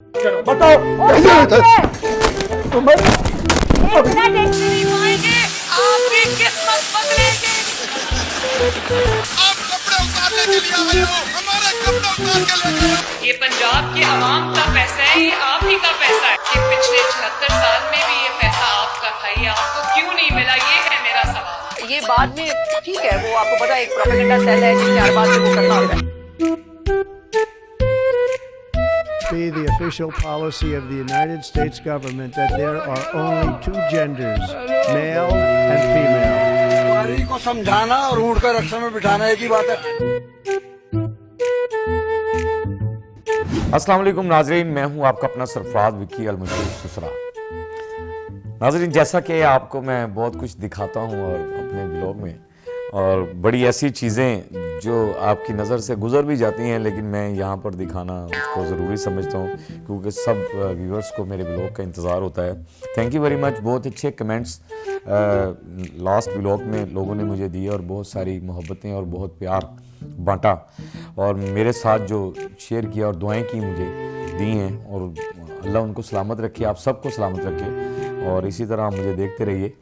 बताओ कैसे होता है? तुम आपकी किस्मत बदलेगी। आप कपड़े उतारने के लिए आए हो, हमारे कपड़े उतार के ले गए हो। ये पंजाब के अवाम का पैसा है, ये आप ही का पैसा है। कि पिछले 76 साल में भी ये पैसा आपका था, ये आपको क्यों नहीं मिला, ये है मेरा सवाल। ये बाद में ठीक है, वो आपको पता है एक प्रोपेगेंडा सेल है जिसने हर बात में वो करना होता है। Be the official policy of the United States government that there are only two genders, male and female. हमारी को समझाना और ऊँट का रक्षा में बिठाना एक ही बात है। अस्सलाम वालेकुम नाजरीन, मैं हूं आपका अपना सरफराज विकी अलमशहूर सुसरा। नाजरीन, जैसा कि आपको मैं बहुत कुछ दिखाता हूं और अपने ब्लॉग में, और बड़ी ऐसी चीज़ें जो आपकी नज़र से गुजर भी जाती हैं, लेकिन मैं यहाँ पर दिखाना उसको ज़रूरी समझता हूँ क्योंकि सब व्यूअर्स को मेरे ब्लॉग का इंतज़ार होता है। Thank you very much. बहुत अच्छे कमेंट्स लास्ट ब्लॉग में लोगों ने मुझे दिए और बहुत सारी मोहब्बतें और बहुत प्यार बांटा और मेरे साथ जो शेयर किया और दुआएं की मुझे दी हैं, और अल्लाह उनको सलामत रखे, आप सबको सलामत रखे और इसी तरह आप मुझे देखते रहिए।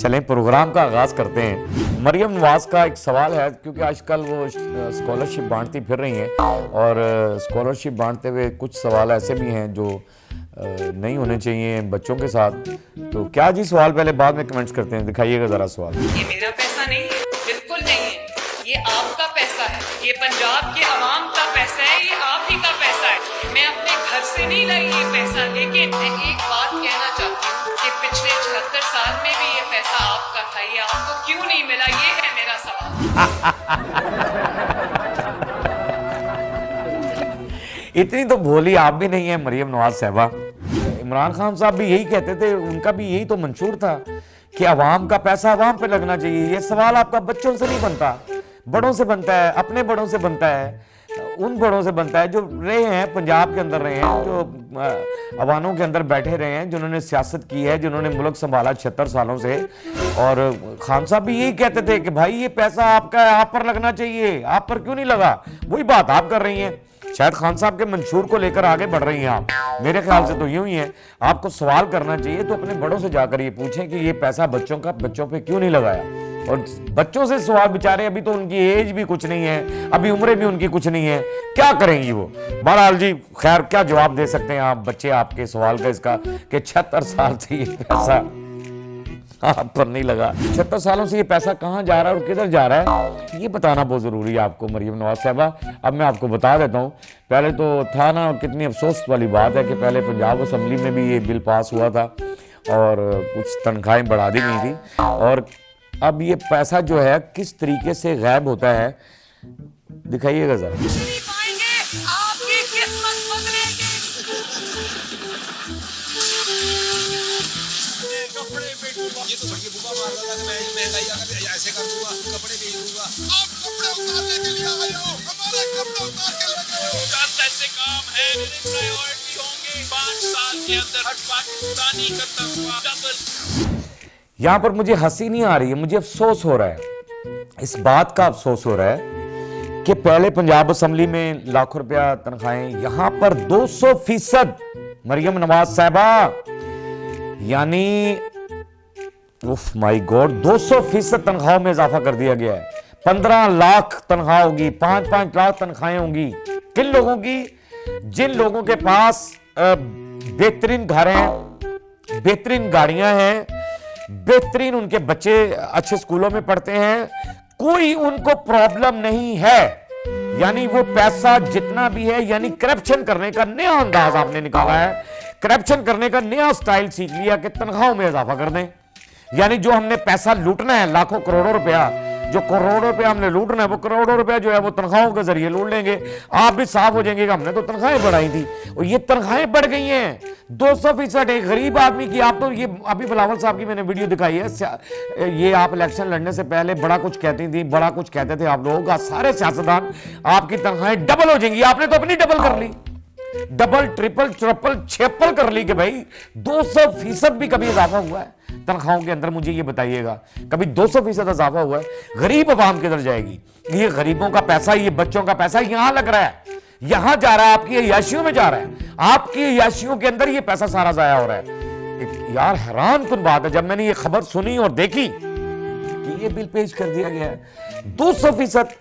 चलें प्रोग्राम का आगाज़ करते हैं। मरियम नवाज़ का एक सवाल है, क्योंकि आजकल वो स्कॉलरशिप बांटती फिर रही हैं और स्कॉलरशिप बांटते हुए कुछ सवाल ऐसे भी हैं जो नहीं होने चाहिए बच्चों के साथ। तो क्या जी सवाल पहले बाद में कमेंट्स करते हैं, दिखाइएगा ज़रा सवाल। ये मेरा पैसा नहीं है, बिल्कुल नहीं है, ये आपका पैसा है, ये पंजाब के अवाम का पैसा है, ये आप ही का पैसा है। मैं अपने घर से नहीं लाई ये पैसा, लेकिन मैं एक बात कहना चाहती हूँ कि पिछले 76 साल में भी ये पैसा आपका था, ये आपको क्यों नहीं मिला, ये है मेरा सवाल। इतनी तो भोली आप भी नहीं है मरियम नवाज साहबा। इमरान खान साहब भी यही कहते थे, उनका भी यही तो मंशूर था कि अवाम का पैसा अवाम पे लगना चाहिए। ये सवाल आपका बच्चों से नहीं बनता, बड़ों से बनता है, अपने बड़ों से बनता है, उन बड़ों से बनता है जो रहे हैं पंजाब के अंदर, रहे हैं जो अवानों के अंदर बैठे रहे हैं, जिन्होंने सियासत की है, जिन्होंने मुल्क संभाला 76 सालों से। और खान साहब भी यही कहते थे कि भाई ये पैसा आपका है, आप पर लगना चाहिए, आप पर क्यों नहीं लगा। वही बात आप कर रही हैं, शायद खान साहब के मंशूर को लेकर आगे बढ़ रही हैं आप। मेरे ख्याल से तो यूं ही है। आपको सवाल करना चाहिए तो अपने बड़ों से जाकर ये पूछें कि ये पैसा बच्चों पे क्यों नहीं लगाया। और बच्चों से सवाल, बेचारे अभी तो उनकी एज भी कुछ नहीं है, अभी उम्रें भी उनकी कुछ नहीं है, क्या करेंगी वो। बहरहाल जी, खैर क्या जवाब दे सकते हैं आप बच्चे आपके सवाल का इसका कि 76 साल से ये पैसा आप पर नहीं लगा। 76 सालों से ये पैसा कहाँ जा रहा है और किधर जा रहा है, ये बताना बहुत ज़रूरी है आपको मरियम नवाज साहबा। अब मैं आपको बता देता हूँ। पहले तो था ना, कितनी अफसोस वाली बात है कि पहले पंजाब असम्बली में भी ये बिल पास हुआ था और कुछ तनख्वाहें बढ़ा दी गई थी, और अब ये पैसा जो है किस तरीके से गायब होता है, दिखाइएगा जरा। आपकी किस्मत बदलेगी। कपड़े बेचूंगा, ये तो बढ़िया बुबा मार रहा था कि मैं महंगाई अगर ऐसे कर दूंगा, कपड़े बेच दूंगा। आप कपड़े उतारने के लिए आए हो, हमारे कपड़े उतार के ले गए हो। 10 ऐसे काम है मेरे प्रायोरिटी होंगे 5 साल के अंदर। हर पाकिस्तानी का तनख्वाह डबल। यहाँ पर मुझे हंसी नहीं आ रही है, मुझे अफसोस हो रहा है, इस बात का अफसोस हो रहा है कि पहले पंजाब असम्बली में लाखों रुपया तनख्वाहें, यहाँ पर 200% मरियम नवाज साहबा, यानी उफ माय गॉड, 200% तनख्वाहों में इजाफा कर दिया गया है। 15 लाख तनख्वाह होगी, 5-5 लाख तनख्वाहें होंगी। किन लोगों की? जिन लोगों के पास बेहतरीन घर हैं, बेहतरीन गाड़ियां हैं, बेहतरीन उनके बच्चे अच्छे स्कूलों में पढ़ते हैं, कोई उनको प्रॉब्लम नहीं है। यानी वो पैसा जितना भी है, यानी करप्शन करने का नया अंदाज आपने निकाला है, करप्शन करने का नया स्टाइल सीख लिया कि तनख्वाहों में इजाफा कर दें। यानी जो हमने पैसा लूटना है, लाखों करोड़ों रुपया, जो करोड़ों रुपया हमने लूटना है, वो करोड़ों रुपया जो है वो तनख्वाहों के जरिए लूट लेंगे। आप भी साफ हो जाएंगे कि हमने तो तनख्वाहें बढ़ाई थी और ये तनख्वाहें बढ़ गई हैं 200%। एक गरीब आदमी की, आप तो ये अभी बिलावल साहब की मैंने वीडियो दिखाई है, ये आप इलेक्शन लड़ने से पहले बड़ा कुछ कहती थी, बड़ा कुछ कहते थे आप लोग, आज सारे सियासतदान आपकी तनख्वाहें डबल हो जाएंगी। आपने तो अपनी डबल कर ली, डबल ट्रिपल चौपल छेपल कर ली कि भाई 200% भी कभी इजाफा हुआ है तनख्वाहों के अंदर? मुझे ये बताइएगा, कभी 200% इजाफा हुआ है? गरीब आवाम किधर जाएगी? ये गरीबों का पैसा, ये बच्चों का पैसा यहां लग रहा है, यहां जा रहा है, आपकी अय्याशियों में जा रहा है, आपकी अय्याशियों के अंदर ये पैसा सारा जाया हो रहा है। यार हैरान कुन बात है, जब मैंने ये खबर सुनी और देखी कि ये बिल पेश कर दिया गया है 200%।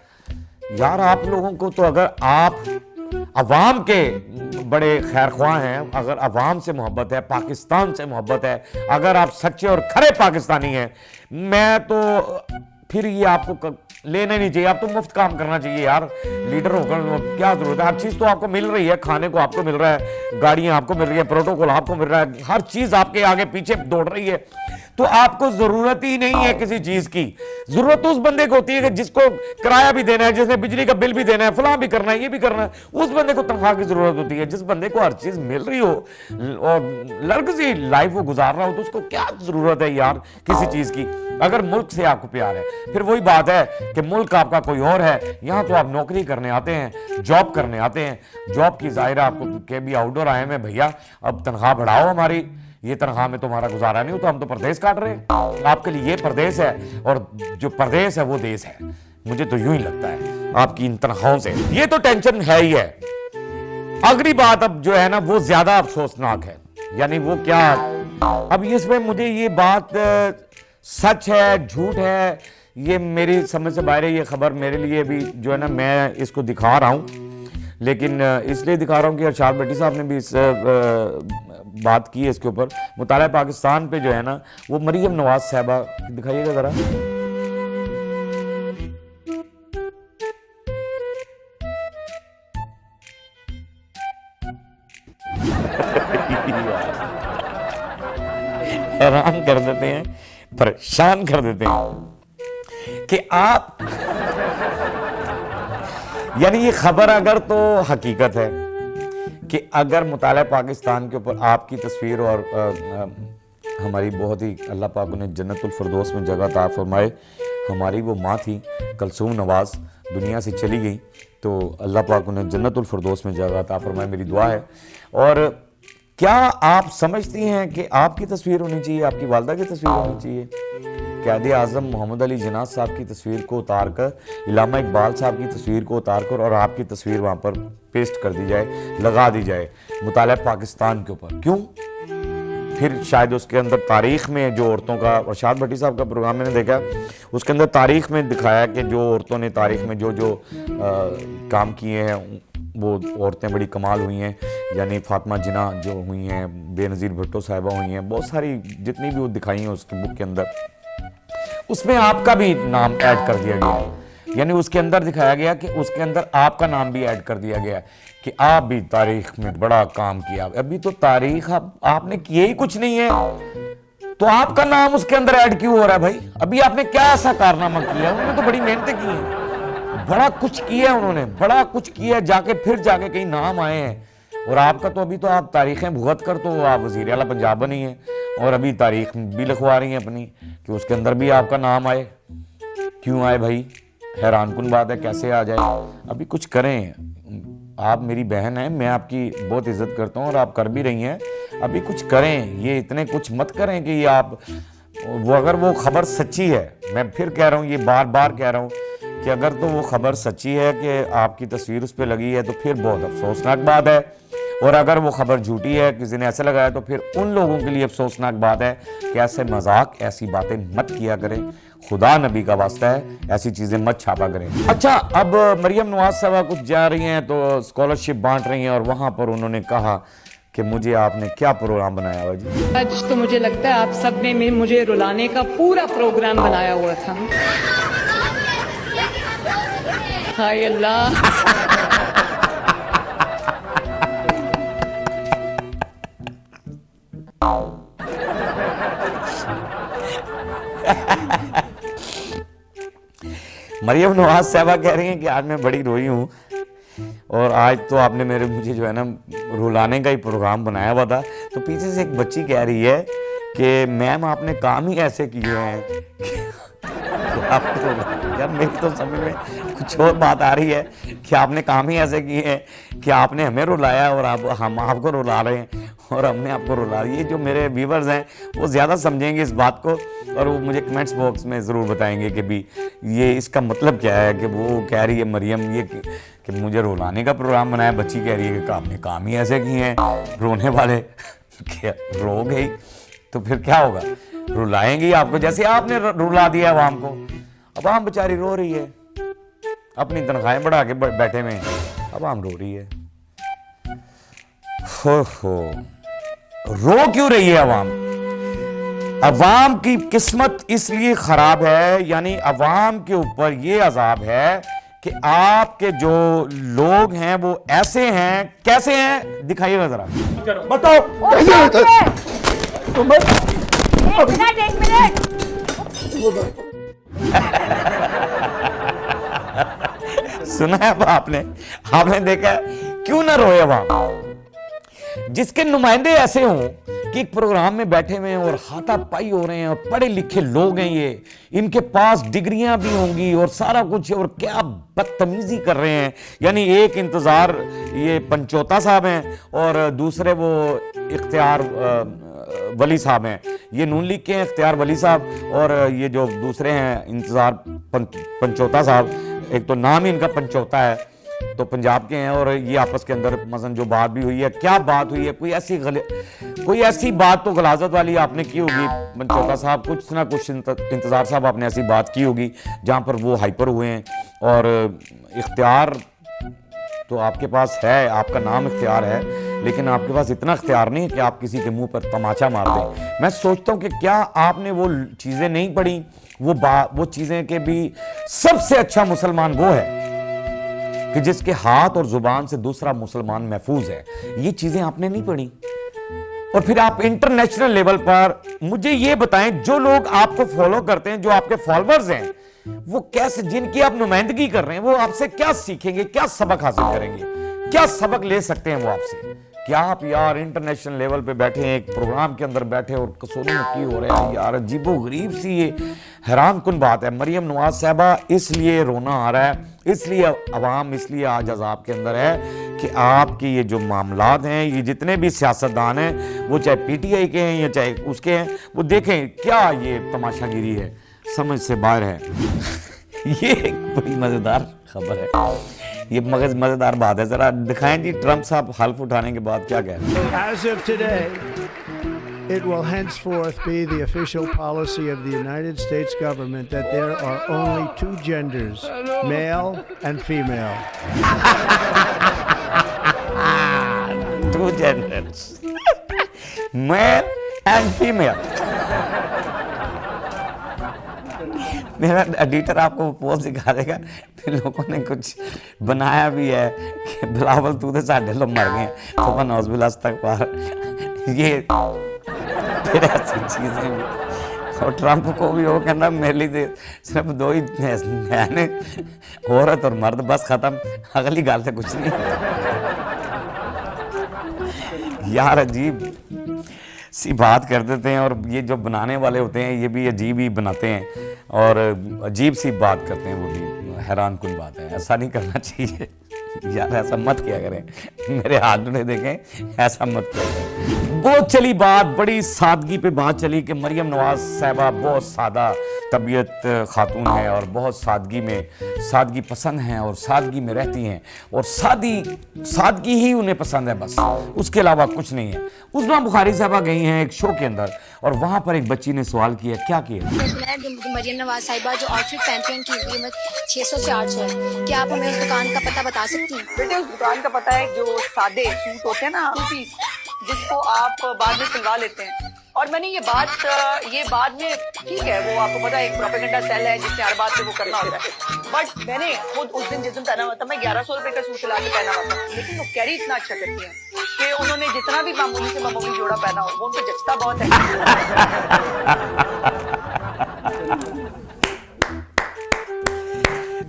यार आप लोगों को तो, अगर आप अवाम के बड़े खैरख्वाह हैं, अगर अवाम से मोहब्बत है, पाकिस्तान से मोहब्बत है, अगर आप सच्चे और खरे पाकिस्तानी हैं, मैं तो फिर ये आपको लेना नहीं चाहिए, आप तो मुफ्त काम करना चाहिए यार। लीडर होकर क्या जरूरत है, हर चीज तो आपको मिल रही है, खाने को आपको मिल रहा है, गाड़ियां आपको मिल रही है, प्रोटोकॉल आपको मिल रहा है, हर चीज आपके आगे पीछे दौड़ रही है, तो आपको जरूरत ही नहीं है किसी चीज की। जरूरत तो उस बंदे को होती है कि जिसको किराया भी देना है, जिसने बिजली का बिल भी देना है, फलां भी करना है, ये भी करना है, उस बंदे को तनख्वाह की जरूरत होती है। जिस बंदे को हर चीज मिल रही हो और लग्जरी लाइफ वो गुजार रहा हो, तो उसको क्या जरूरत है यार किसी चीज की। अगर मुल्क से आपको प्यार है, फिर वही बात है कि मुल्क आपका कोई और है, यहां तो आप नौकरी करने आते हैं, जॉब करने आते हैं, जॉब की जाहिर है आपको के भी आउटडोर आए हैं, भैया अब तनख्वाह बढ़ाओ हमारी, ये तनख्वाह में तुम्हारा गुजारा नहीं हो, तो हम तो परदेश काट रहे हैं। आपके लिए ये परदेश है और जो परदेश है वो देश है। मुझे तो यूं ही लगता है आपकी इन तनख्वाहों से। ये तो टेंशन है ही है। अगली बात अब जो है ना वो ज्यादा अफसोसनाक है, यानी वो क्या, अब इसमें मुझे ये बात सच है झूठ है ये मेरी समझ से बाहर है। ये खबर मेरे लिए भी जो है ना, मैं इसको दिखा रहा हूं, लेकिन इसलिए दिखा रहा हूं कि अरशाद भट्टी साहब ने भी इस बात की है इसके ऊपर। मुताला पाकिस्तान पे जो है ना वो मरियम नवाज साहबा, दिखाइएगा जरा। हैरान कर देते हैं, परेशान कर देते हैं कि आप, यानी ये खबर अगर तो हकीकत है कि अगर मुताला पाकिस्तान के ऊपर आपकी तस्वीर और हमारी बहुत ही अल्लाह पाक ने जन्नतुल फिरदौस में जगह अता फरमाए, हमारी वो माँ थी कलसूम नवाज दुनिया से चली गई, तो अल्लाह पाक ने जन्नतुल फिरदौस में जगह अता फरमाए, मेरी दुआ है। और क्या आप समझती हैं कि आपकी तस्वीर होनी चाहिए, आपकी वालदा की तस्वीर होनी चाहिए, क़ायद आज़म मोहम्मद अली जिन्ना साहब की तस्वीर को उतार कर, इलामा इकबाल साहब की तस्वीर को उतार कर और आपकी तस्वीर वहाँ पर पेस्ट कर दी जाए, लगा दी जाए मुताला पाकिस्तान के ऊपर? क्यों? फिर शायद उसके अंदर तारीख़ में जो औरतों का, अरशाद भट्टी साहब का प्रोग्राम मैंने देखा, उसके अंदर तारीख़ में दिखाया कि जो औरतों ने तारीख़ में जो जो काम किए हैं वो औरतें बड़ी कमाल हुई हैं, यानी फातिमा जिन्ना जो हुई हैं, बेनज़ीर भुट्टो साहिबा हुई हैं, बहुत सारी जितनी भी वो दिखाई हैं उसकी बुक के अंदर, उसमें आपका भी नाम ऐड कर दिया गया है। यानी उसके अंदर दिखाया गया कि उसके अंदर आपका नाम भी ऐड कर दिया गया कि आप भी तारीख में बड़ा काम किया। अभी तो तारीख आपने किए ही कुछ नहीं है, तो आपका नाम उसके अंदर ऐड क्यों हो रहा है भाई? अभी आपने क्या ऐसा कारनामा किया? उन्होंने तो बड़ी मेहनतें की हैं, बड़ा कुछ किया उन्होंने, बड़ा कुछ किया, जाके फिर जाके कहीं नाम आए हैं। और आपका तो अभी तो आप तारीखें भुगत कर तो आप वज़ीर आला पंजाब बनी है और अभी तारीख भी लिखवा रही हैं अपनी कि उसके अंदर भी आपका नाम आए। क्यों आए भाई? हैरान कुन बात है, कैसे आ जाए? अभी कुछ करें, आप मेरी बहन हैं, मैं आपकी बहुत इज्जत करता हूँ और आप कर भी रही हैं, अभी कुछ करें, ये इतने कुछ मत करें कि ये आप वो, अगर वो खबर सच्ची है, मैं फिर कह रहा हूँ, ये बार बार कह रहा हूँ कि अगर तो वो खबर सच्ची है कि आपकी तस्वीर उस पर लगी है तो फिर बहुत अफसोसनाक बात है, और अगर वो खबर झूठी है, किसी ने ऐसे लगाया, तो फिर उन लोगों के लिए अफसोसनाक बात है कि ऐसे मजाक, ऐसी बातें मत किया करें, खुदा नबी का वास्ता है, ऐसी चीजें मत छापा करें। अच्छा, अब मरियम नवाज साहबा कुछ जा रही हैं तो स्कॉलरशिप बांट रही हैं और वहां पर उन्होंने कहा कि मुझे आपने क्या प्रोग्राम बनाया हुआ जी? आज तो मुझे लगता है आप सब ने मुझे रुलाने का पूरा प्रोग्राम बनाया हुआ था। हाय अल्लाह, मरियम नवाज साहबा कह रही हैं कि आज मैं बड़ी रोई हूँ और आज तो आपने मुझे जो है ना रुलाने का ही प्रोग्राम बनाया हुआ था। तो पीछे से एक बच्ची कह रही है कि मैम आपने काम ही ऐसे किए हैं यार मेरी तो समझ में कुछ और बात आ रही है कि आपने काम ही ऐसे किए हैं कि आपने हमें रुलाया और हम आपको रुला रहे हैं। और हमने आपको रुला दिया। ये जो मेरे व्यूवर्स हैं वो ज़्यादा समझेंगे इस बात को और वो मुझे कमेंट्स बॉक्स में ज़रूर बताएंगे कि भी ये इसका मतलब क्या है कि वो कह रही है मरियम ये कि मुझे रुलाने का प्रोग्राम बनाया, बच्ची कह रही है कि आपने काम ही ऐसे किए हैं रोने वाले क्या रो गई तो फिर क्या होगा, रुलाएंगी आपको जैसे आपने रुला दिया अवाम को। अवाम बेचारी रो रही है, अपनी तनख्वाहें बढ़ा के बैठे हुए हैं, अवाम रो रही है। हो रो क्यों रही है अवाम? अवाम की किस्मत इसलिए खराब है, यानी अवाम के ऊपर ये अजाब है कि आपके जो लोग हैं वो ऐसे हैं, कैसे हैं दिखाइएगा जरा, बताओ कैसे होता है? एक मिनट सुना है आपने देखा क्यों ना रोए अवाम? जिसके नुमाइंदे ऐसे हों कि एक प्रोग्राम में बैठे हुए हैं और हाथापाई हो रहे हैं और पढ़े लिखे लोग हैं, ये इनके पास डिग्रियां भी होंगी और सारा कुछ, और क्या बदतमीजी कर रहे हैं। यानी एक इंतजार ये पंचोता साहब हैं और दूसरे वो इख्तियार वली साहब हैं, ये नून लीग के हैं इख्तियार वली साहब, और ये जो दूसरे हैं इंतजार पंचोता साहब, एक तो नाम ही इनका पंचोता है तो पंजाब के हैं, और ये आपस के अंदर मसलन जो बात भी हुई है, क्या बात हुई है, कोई ऐसी बात तो गलाजत वाली आपने की होगी पंचोता साहब, कुछ ना कुछ इंतजार साहब आपने ऐसी बात की होगी जहां पर वो हाइपर हुए हैं। और इख्तियार तो आपके पास है, आपका नाम इख्तियार है, लेकिन आपके पास इतना इख्तियार नहीं है कि आप किसी के मुंह पर तमाचा मार दें। मैं सोचता हूं कि क्या आपने वो चीजें नहीं पढ़ी, वो चीजें के भी सबसे अच्छा मुसलमान वो है कि जिसके हाथ और जुबान से दूसरा मुसलमान महफूज है। ये चीजें आपने नहीं पढ़ी, और फिर आप इंटरनेशनल लेवल पर मुझे ये बताएं, जो लोग आपको फॉलो करते हैं, जो आपके फॉलोअर्स हैं, वो कैसे, जिनकी आप नुमाइंदगी कर रहे हैं, वो आपसे क्या सीखेंगे, क्या सबक हासिल करेंगे, क्या सबक ले सकते हैं वो आपसे? क्या आप यार इंटरनेशनल लेवल पे बैठे हैं, एक प्रोग्राम के अंदर बैठे और कसूरी मुक्की हो रहे हैं यार, अजीबो गरीब सी ये हैरान कुन बात है। मरियम नवाज साहबा इसलिए रोना आ रहा है, इसलिए अवाम इसलिए आज अजाब के अंदर है कि आपके ये जो मामलात हैं, ये जितने भी सियासतदान हैं, वो चाहे पीटीआई के हैं या चाहे उसके हैं, वो देखें क्या ये तमाशागिरी है, समझ से बाहर है। ये एक बड़ी मजेदार खबर है, ये मजेदार बात है, जरा दिखाएं जी ट्रंप साहब हल्फ उठाने के बाद क्या कह रहे हैं। As of today, it will henceforth be the official policy of the United States government that there are only two genders, male and female. Two genders, male and female. मेरा एडिटर आपको पोस्ट दिखा देगा, फिर लोगों ने कुछ बनाया भी है कि बिलावल तू तो साढ़े लोग मर गए तो नौजबिल तक पार, ये फिर ऐसी चीजें भी। और ट्रंप को भी वो कहना मेरे लिए सिर्फ दो ही मैंने, औरत और मर्द, बस खत्म, अगली गाल से कुछ नहीं। यार अजीब सी बात कर देते हैं, और ये जो बनाने वाले होते हैं ये भी अजीब ही बनाते हैं और अजीब सी बात करते हैं, वो भी हैरान कुन बात है। ऐसा नहीं करना चाहिए यार, ऐसा मत किया करें, मेरे हाथ में देखें, ऐसा मत किया करें। बहुत चली बात, बड़ी सादगी पे बात चली कि मरियम नवाज साहबा बहुत सादा तबीयत खातून है और बहुत सादगी पसंद हैं और सादगी में रहती हैं, और सादगी ही उन्हें पसंद है, बस उसके अलावा कुछ नहीं है। उस्मा बुखारी साहबा गई हैं एक शो के अंदर, और वहां पर एक बच्ची ने सवाल किया, क्या किया? मरियम नवाज साहिबा जो आउटफिट पहनती हैं उनकी कीमत 600 से 800 है, क्या आप हमें उस दुकान का पता बता सकती हैं? बेटे उस दुकान का पता है, जो सादे सूट होते हैं ना, 2 पीस, जिसको आप बाद में सिलवा लेते हैं। और मैंने ये बाद में, ठीक है वो आपको पता है एक प्रोपेगेंडा सेल है जिसने हर बात पे वो करना होता है, बट मैंने खुद उस दिन जिस दिन पहना हुआ था, मैं 1100 रुपए का सूट सिला के पहना हुआ था, लेकिन वो कैरी इतना अच्छा करती है कि उन्होंने जितना भी मामूली से मामूली जोड़ा पहना हो वो उनको जचता बहुत है।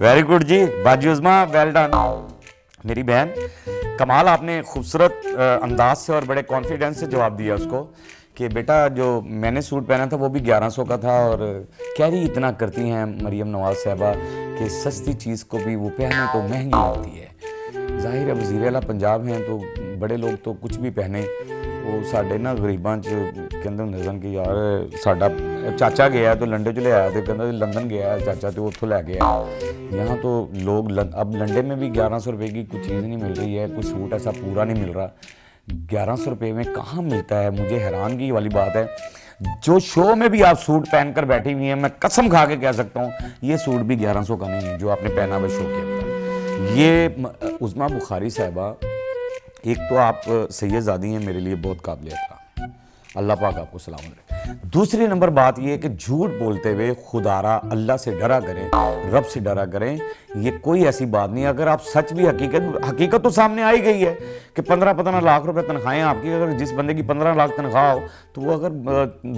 वेरी गुड जी, बाजी उस्मा, वेल डन मेरी बहन, कमाल, आपने खूबसूरत अंदाज से और बड़े कॉन्फिडेंस से जवाब दिया उसको कि बेटा जो मैंने सूट पहना था वो भी 1100 का था, और कैरी इतना करती हैं मरियम नवाज साहबा कि सस्ती चीज़ को भी वो पहने तो महंगी लगती है। जाहिर है वज़ीर आला पंजाब हैं तो बड़े लोग तो कुछ भी पहने, ਉਹ ਸਾਡੇ ਨਾ ਗਰੀਬਾਂ 'ਚ ਕਹਿੰਦੇ ਹੁੰਦੇ ਸਨ ਕਿ ਯਾਰ ਸਾਡਾ ਚਾਚਾ ਗਿਆ तो लंडे 'ਚ ਲਿਆਇਆ ਤੇ ਕਹਿੰਦਾ लंदन गया चाचा तो ਉੱਥੋਂ ਲੈ गया। यहाँ तो लोग अब लंडे में भी 1100 रुपये की कुछ चीज़ नहीं मिल रही है, कोई सूट ऐसा पूरा नहीं मिल रहा। 1100 रुपये में कहाँ मिलता है? मुझे हैरानगी वाली बात है। जो शो में भी आप सूट पहनकर बैठी हुई हैं, मैं कसम खा के कह सकता हूँ ये सूट भी 1100 का नहीं है जो आपने पहना हुआ शो के अंदर। ये उस्मा बुखारी साहिबा, एक तो आप सैयदजादी हैं, मेरे लिए बहुत काबिल का, अल्लाह पाक आपको सलामत रखे। दूसरी नंबर बात ये है कि झूठ बोलते हुए खुदारा अल्लाह से डरा करें, रब से डरा करें। ये कोई ऐसी बात नहीं है। अगर आप सच भी हकीकत तो सामने आई गई है कि 15-15 लाख रुपए तनख्वाहें आपकी, अगर जिस बंदे की 15 लाख तनख्वाह हो तो वो अगर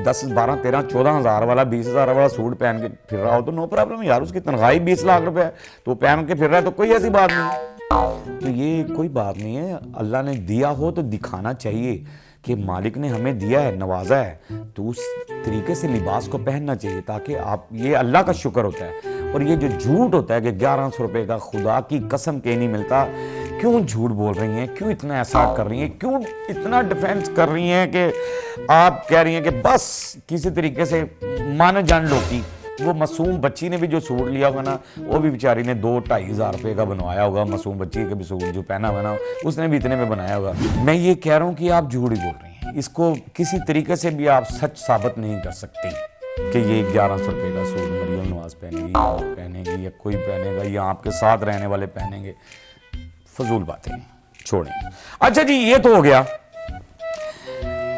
10, 12, 13, 14 हज़ार वाला 20 हज़ार वाला सूट पहन के फिर रहा हो तो नो प्रॉब्लम यार, उसकी तनख्वाह ही 20 लाख रुपए है तो पहन के फिर रहा है तो कोई ऐसी बात नहीं। तो ये कोई बात नहीं है। अल्लाह ने दिया हो तो दिखाना चाहिए कि मालिक ने हमें दिया है, नवाजा है, तो उस तरीके से लिबास को पहनना चाहिए ताकि आप, ये अल्लाह का शुक्र होता है। और ये जो झूठ होता है कि 1100 रुपये का खुदा की कसम के नहीं मिलता, क्यों झूठ बोल रही हैं, क्यों इतना ऐसा कर रही हैं, क्यों इतना डिफेंस कर रही हैं कि आप कह रही हैं कि बस किसी तरीके से मान जान लो की वो मासूम बच्ची ने भी जो सूट लिया होगा ना, वो भी बेचारी ने 2-2.5 हज़ार रुपये का बनवाया होगा। मासूम बच्ची का भी सूट जो पहना हुआ ना, उसने भी इतने में बनाया होगा। मैं ये कह रहा हूँ कि आप झूठ ही बोल रही हैं। इसको किसी तरीके से भी आप सच साबित नहीं कर सकती कि ये 1100 रुपये का सूट मरियम नवाज पहनेगी या कोई पहनेगा या आपके साथ रहने वाले पहनेंगे। फजूल बातें छोड़ें। अच्छा जी, ये तो हो गया।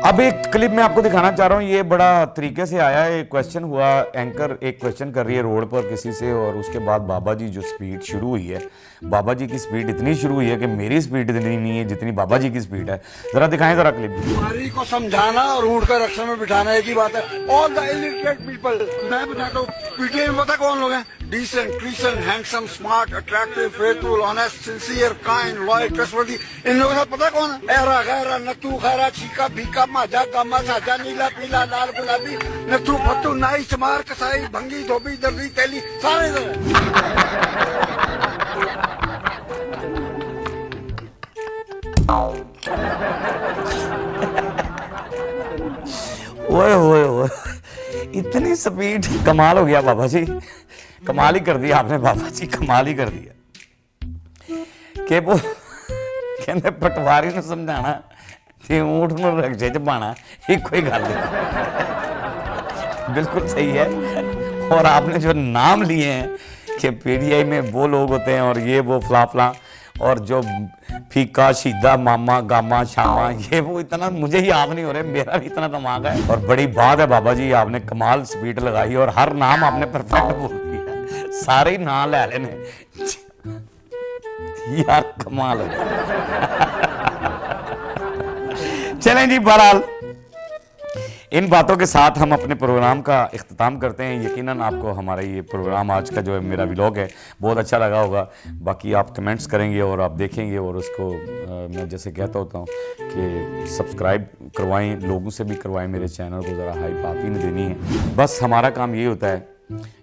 अब एक क्लिप मैं आपको दिखाना चाह रहा हूँ। ये बड़ा तरीके से आया है, क्वेश्चन हुआ, एंकर एक क्वेश्चन कर रही है रोड पर किसी से, और उसके बाद बाबा जी जो स्पीड शुरू हुई है, बाबा जी की स्पीड इतनी शुरू हुई है कि मेरी स्पीड इतनी नहीं है जितनी बाबा जी की स्पीड है। जरा दिखाएं जरा क्लिप। बीमारी को समझाना और ऊँट का रक्षा में बिठाना एक ही बात है। ऑल द इलिटरेट पीपल, मैं बताता हूँ पीटीआई में पता कौन लोग हैं? Decent, Christian, handsome, smart, attractive, faithful, honest, sincere, kind, loyal, trustworthy. इन लोगों का पता कौन है? ऐरा गैरा, नत्थू खैरा, छीका भीका, माजा गामा साजा, नीला पीला लाल गुलाबी, नत्थू फत्तू, नाई चमार, कसाई, भंगी, धोबी, दर्दी, तेली, सारे ओए ओए ओए, इतनी स्पीड, कमाल हो गया बाबा जी, कमाल ही कर दिया आपने बाबा जी, कमाल ही कर दिया। कि वो कहते पटवारी ने समझाना ते ऊँट नूं रक्शे च पाना एक कोई गल नहीं। बिल्कुल सही है। और आपने जो नाम लिए हैं कि पीटीआई में वो लोग होते हैं और ये वो फला और जो फीका, शीदा, मामा, गामा, शामा, ये वो इतना मुझे याद नहीं हो रहा, मेरा भी इतना दिमाग है। और बड़ी बात है बाबा जी, आपने कमाल स्पीड लगाई और हर नाम आपने परफेक्ट बोल दिया, सारे ही नाम ले लेने यार, कमाल है। चलें जी, बहरहाल इन बातों के साथ हम अपने प्रोग्राम का इख्तिताम करते हैं। यकीनन आपको हमारा ये प्रोग्राम आज का जो है मेरा व्लॉग है बहुत अच्छा लगा होगा। बाकी आप कमेंट्स करेंगे और आप देखेंगे और उसको मैं जैसे कहता होता हूँ कि सब्सक्राइब करवाएं, लोगों से भी करवाएं मेरे चैनल को, ज़रा हाइप आप ही ने देनी है। बस हमारा काम ये होता है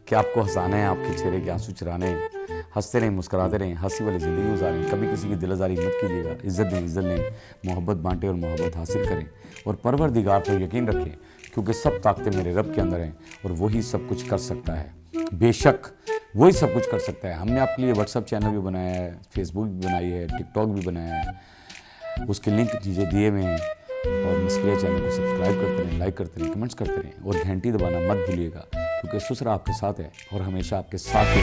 कि आपको हंसाना है, आपके चेहरे के आंसू चुराने हैं, हंसते रहें, मुस्कुराते रहें, हंसी वाली ज़िंदगी गुजारें। कभी किसी की दिलआज़ारी मत कीजिएगा, इज़्ज़त दें, इज़्ज़त लें, मोहब्बत बांटें और मोहब्बत हासिल करें और परवरदिगार पर यकीन रखें क्योंकि सब ताकतें मेरे रब के अंदर हैं और वही सब कुछ कर सकता है। बेशक वही सब कुछ कर सकता है। हमने आपके लिए व्हाट्सअप चैनल भी बनाया है, फेसबुक भी बनाई है, टिकटॉक भी बनाया है, उसके लिंक चीज़ें दिए हुए हैं। और मस्कुरा चैनल को सब्सक्राइब करते रहें, लाइक करते रहें, कमेंट्स करते रहें और घंटी दबाना मत भूलिएगा क्योंकि ससुरा आपके साथ है और हमेशा आपके साथ ही